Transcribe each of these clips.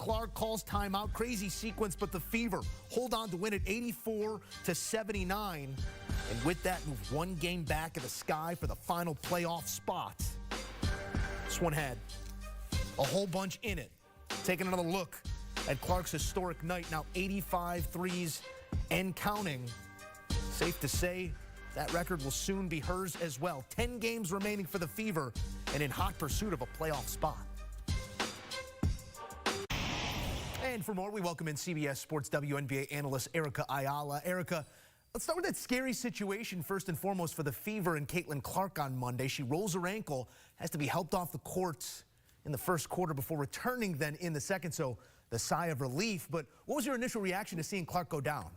Clark calls timeout. Crazy sequence, but the Fever hold on to win it 84-79. And with that, move one game back in the sky for the final playoff spot. This one had a whole bunch in it. Taking another look at Clark's historic night, now 85 threes and counting. Safe to say that record will soon be hers as well. 10 games remaining for the Fever and in hot pursuit of a playoff spot. And for more, we welcome in CBS Sports WNBA analyst Erica Ayala. Erica, let's start with that scary situation first and foremost for the Fever and Caitlin Clark on Monday. She rolls her ankle, has to be helped off the court in the first quarter before returning then in the second. So the sigh of relief. But what was your initial reaction to seeing Clark go down?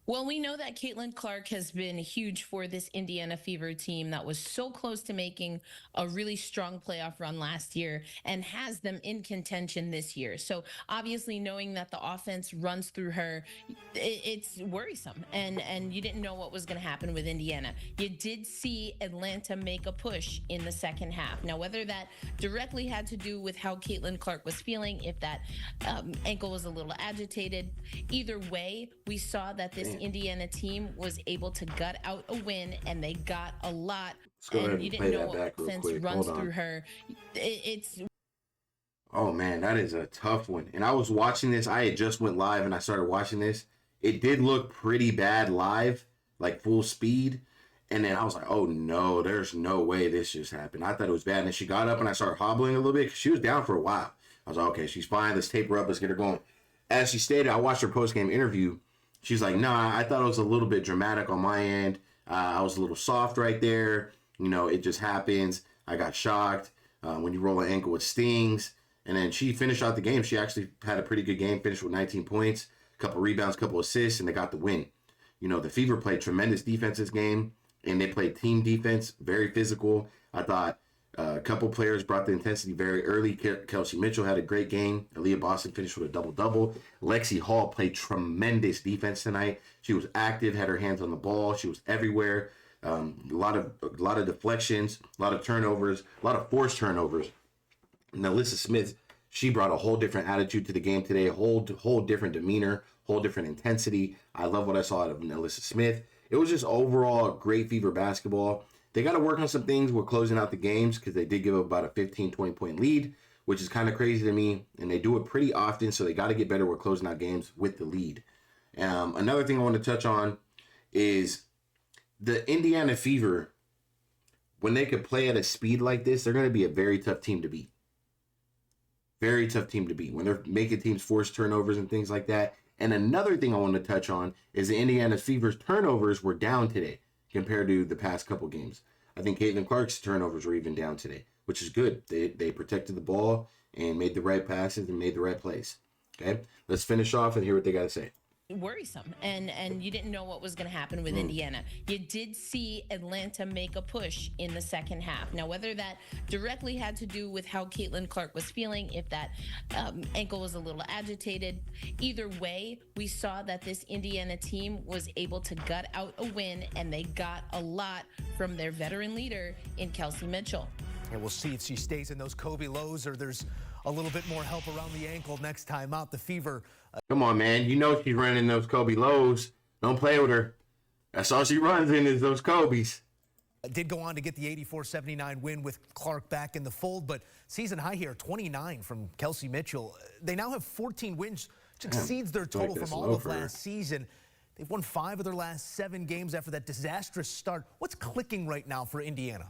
Well, we know that Caitlin Clark has been huge for this Indiana Fever team that was so close to making a really strong playoff run last year and has them in contention this year. So obviously knowing that the offense runs through her, it's worrisome. And you didn't know what was going to happen with Indiana. You did see Atlanta make a push in the second half. Now, whether that directly had to do with how Caitlin Clark was feeling, if that ankle was a little agitated, either way, we saw that this Indiana team was able to gut out a win, and they got a lot. Let's go ahead you and didn't play know that what back real offense quick. runs Hold on. through her. It's Oh man, that is a tough one. And I was watching this. I had just went live and I started watching this. It did look pretty bad live, like full speed. And then I was like, oh no, there's no way this just happened. I thought it was bad. And then she got up and I started hobbling a little bit because she was down for a while. I was like, okay, she's fine. Let's tape her up. Let's get her going. As she stated, I watched her post-game interview. She's like, nah, I thought it was a little bit dramatic on my end. I was a little soft right there. You know, it just happens. I got shocked. When you roll an ankle, it stings. And then she finished out the game. She actually had a pretty good game, finished with 19 points, a couple rebounds, a couple assists, and they got the win. You know, the Fever played tremendous defense this game, and they played team defense, very physical. I thought a couple players brought the intensity very early. Kelsey Mitchell had a great game. Aaliyah Boston finished with a double-double. Lexi Hall played tremendous defense tonight. She was active, had her hands on the ball. She was everywhere. A lot of deflections, a lot of turnovers, a lot of forced turnovers. And Alyssa Smith, she brought a whole different attitude to the game today, a whole different demeanor, whole different intensity. I love what I saw out of Alyssa Smith. It was just overall great Fever basketball. They got to work on some things with closing out the games because they did give up about a 15, 20-point lead, which is kind of crazy to me. And they do it pretty often, so they got to get better with closing out games with the lead. Another thing I want to touch on is the Indiana Fever. When they could play at a speed like this, they're going to be a very tough team to beat. Very tough team to beat when they're making teams force turnovers and things like that. And another thing I want to touch on is the Indiana Fever's turnovers were down today compared to the past couple games. I think Caitlin Clark's turnovers were even down today, which is good. They protected the ball and made the right passes and made the right plays. Okay, let's finish off and hear what they got to say. worrisome, and you didn't know what was going to happen with Indiana. You did see Atlanta make a push in the second half. Now, whether that directly had to do with how Caitlin Clark was feeling, if that ankle was a little agitated, either way, we saw that this Indiana team was able to gut out a win, and they got a lot from their veteran leader in Kelsey Mitchell. And we'll see if she stays in those Kobe lows or there's a little bit more help around the ankle next time out. The Fever. Come on, man. You know she's running those Kobe lows. Don't play with her. That's all she runs in is those Kobe's. Did go on to get the 84-79 win with Clark back in the fold, but season high here, 29 from Kelsey Mitchell. They now have 14 wins, which exceeds their total from all of last season. They've won 5 of their last 7 games after that disastrous start. What's clicking right now for Indiana?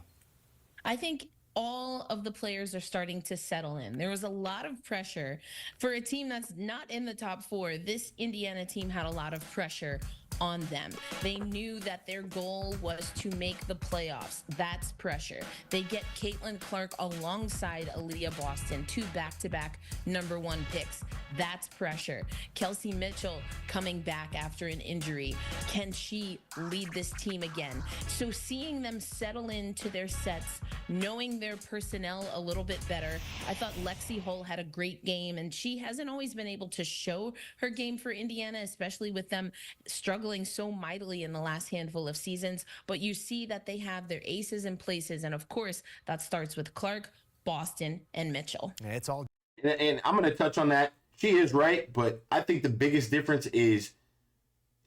I think all of the players are starting to settle in. There was a lot of pressure for a team that's not in the top 4. This Indiana team had a lot of pressure on them. They knew that their goal was to make the playoffs. That's pressure. They get Caitlin Clark alongside Aaliyah Boston, 2 back-to-back #1 picks. That's pressure. Kelsey Mitchell coming back after an injury. Can she lead this team again? So seeing them settle into their sets, knowing their personnel a little bit better, I thought Lexi Hull had a great game, and she hasn't always been able to show her game for Indiana, especially with them struggling so mightily in the last handful of seasons. But you see that they have their aces in places, and of course, that starts with Clark, Boston, and Mitchell. Yeah, it's all. And I'm going to touch on that. She is right, but I think the biggest difference is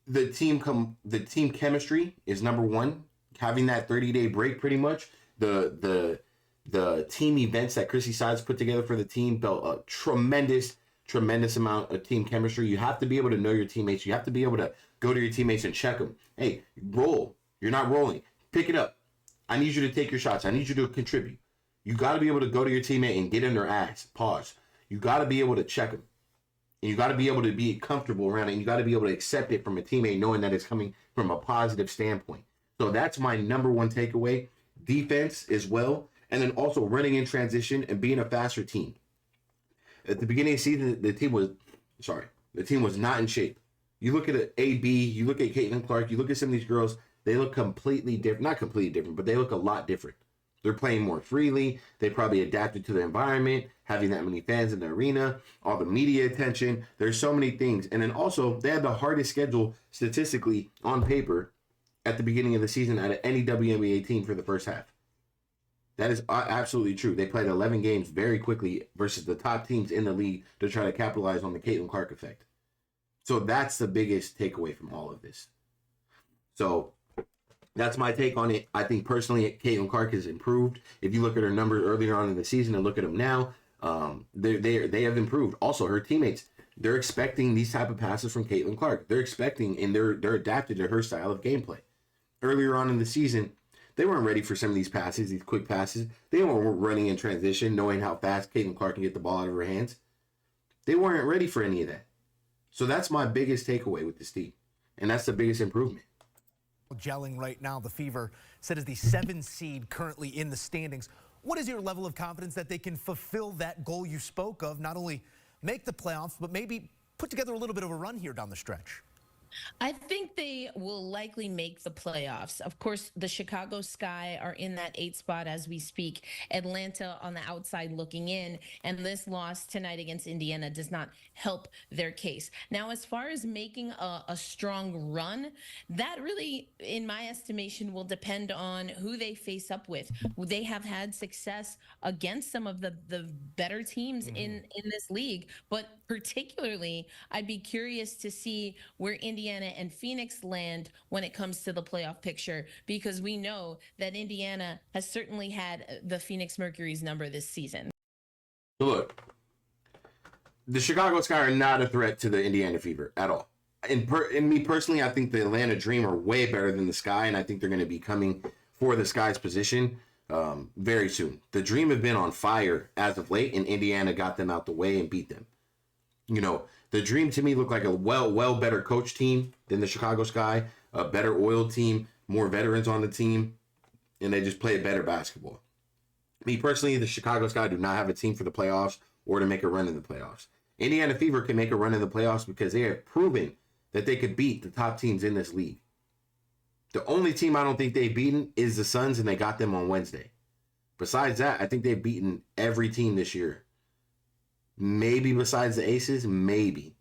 the team chemistry is number one. Having that 30-day break, pretty much. The team events that Chrissy Sides put together for the team built a tremendous amount of team chemistry. You have to be able to know your teammates. You have to be able to go to your teammates and check them. Hey, roll. You're not rolling. Pick it up. I need you to take your shots. I need you to contribute. You got to be able to go to your teammate and get in their ass. Pause. You got to be able to check them. And you got to be able to be comfortable around it. And you got to be able to accept it from a teammate knowing that it's coming from a positive standpoint. So that's my number one takeaway. Defense as well. And then also running in transition and being a faster team. At the beginning of the season, the team was not in shape. You look at AB, you look at Caitlin Clark, you look at some of these girls, they look completely different. Not completely different, but they look a lot different. They're playing more freely. They probably adapted to the environment, having that many fans in the arena, all the media attention. There's so many things. And then also, they had the hardest schedule statistically on paper at the beginning of the season out of any WNBA team for the first half. That is absolutely true. They played 11 games very quickly versus the top teams in the league to try to capitalize on the Caitlin Clark effect. So that's the biggest takeaway from all of this. So that's my take on it. I think personally, Caitlin Clark has improved. If you look at her numbers earlier on in the season and look at them now, they have improved. Also, her teammates, they're expecting these type of passes from Caitlin Clark. They're expecting, and they're adapted to her style of gameplay. Earlier on in the season, they weren't ready for some of these passes, these quick passes. They weren't running in transition, knowing how fast Caitlin Clark can get the ball out of her hands. They weren't ready for any of that. So that's my biggest takeaway with this team. And that's the biggest improvement. Gelling right now, the Fever set as the 7th seed currently in the standings. What is your level of confidence that they can fulfill that goal you spoke of, not only make the playoffs, but maybe put together a little bit of a run here down the stretch? I think they will likely make the playoffs. Of course, the Chicago Sky are in that 8th spot as we speak. Atlanta on the outside looking in, and this loss tonight against Indiana does not help their case. Now, as far as making a strong run, that really, in my estimation, will depend on who they face up with. They have had success against some of the better teams in this league, but particularly, I'd be curious to see where Indiana and Phoenix land when it comes to the playoff picture, because we know that Indiana has certainly had the Phoenix Mercury's number this season. Look, the Chicago Sky are not a threat to the Indiana Fever at all. And me personally, I think the Atlanta Dream are way better than the Sky, and I think they're going to be coming for the Sky's position very soon. The Dream have been on fire as of late, and Indiana got them out the way and beat them. You know, the Dream to me looked like a well better coach team than the Chicago Sky, a better oiled team, more veterans on the team, and they just play better basketball. Me personally, the Chicago Sky do not have a team for the playoffs or to make a run in the playoffs. Indiana Fever can make a run in the playoffs because they have proven that they could beat the top teams in this league. The only team I don't think they've beaten is the Suns, and they got them on Wednesday. Besides that, I think they've beaten every team this year. Maybe besides the Aces, maybe.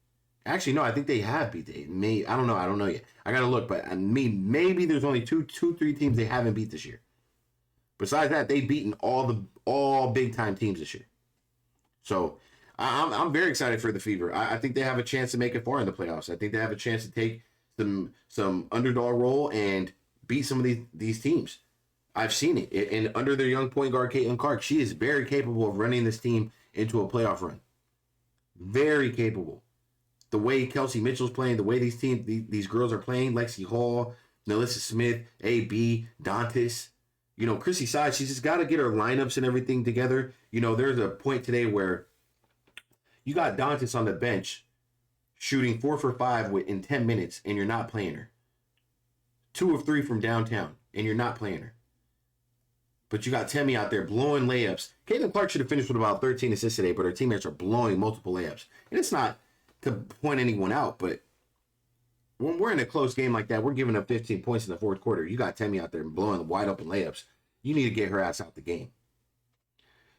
Actually, no, I think they have beat the I don't know yet. I gotta look, but maybe there's only three teams they haven't beat this year. Besides that, they've beaten all big time teams this year. So I'm very excited for the Fever. I think they have a chance to make it far in the playoffs. I think they have a chance to take some underdog role and beat some of these teams. I've seen it. And under their young point guard, Caitlin Clark, she is very capable of running this team into a playoff run. Very capable. The way Kelsey Mitchell's playing, the way these girls are playing, Lexi Hall, Melissa Smith, AB, Dantas, you know, Chrissy Side, she's just got to get her lineups and everything together. You know, there's a point today where you got Dantas on the bench shooting 4 for 5 in 10 minutes, and you're not playing her. 2 of 3 from downtown, and you're not playing her. But you got Temi out there blowing layups. Caitlin Clark should have finished with about 13 assists today, but her teammates are blowing multiple layups. And it's not to point anyone out, but when we're in a close game like that, we're giving up 15 points in the fourth quarter. You got Temi out there blowing wide open layups. You need to get her ass out the game.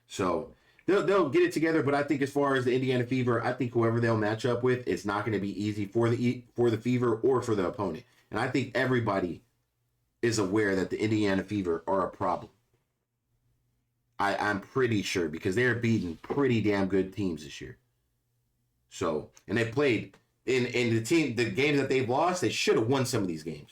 So they'll get it together, but I think as far as the Indiana Fever, I think whoever they'll match up with, it's not going to be easy for the Fever or for the opponent. And I think everybody is aware that the Indiana Fever are a problem. I'm pretty sure, because they're beating pretty damn good teams this year. So, and they played in the games that they've lost, they should have won some of these games.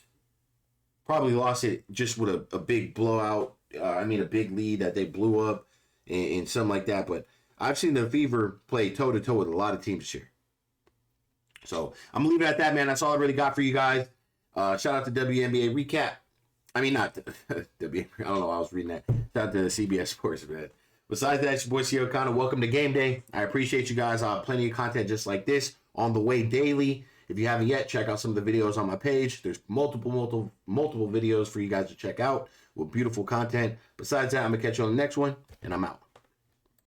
Probably lost it just with a big blowout. A big lead that they blew up and something like that. But I've seen the Fever play toe-to-toe with a lot of teams this year. So I'm leaving it at that, man. That's all I really got for you guys. Shout out to WNBA recap. Not WNBA. I don't know why I was reading that. Shout out to CBS Sports, man. Besides that, it's your boy C. O'Connor. Welcome to Game Day. I appreciate you guys. Plenty of content just like this on the way daily. If you haven't yet, check out some of the videos on my page. There's multiple videos for you guys to check out with beautiful content. Besides that, I'm going to catch you on the next one, and I'm out.